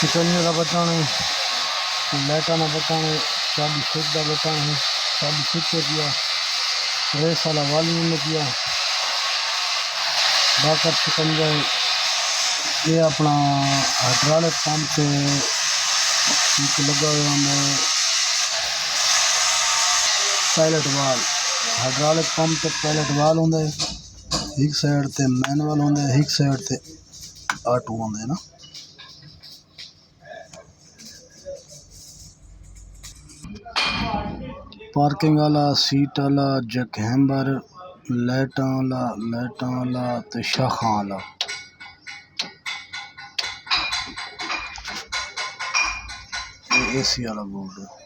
शिकंजे का बटन है, लाइटा का बटन है, चाबी स्विच का बटन है, चाबी स्विच है दिया, रेस वाला वॉल्यूम में दिया, बैकअप शिकंजा है। ये अपना हाइड्रोलिक पंप से लगा हुआ है पायलट वाल। हाइड्रोलिक पंप ते पायलट वाल होंगे, एक साइड ते मैनुअल होंगे, एक साइड ते ऑटो होंगे ना। पार्किंग वाला, सीट वाला, जैक हैम्बर, लाइटां वाला ते शाखां वाला। AC वाला बोर्ड है।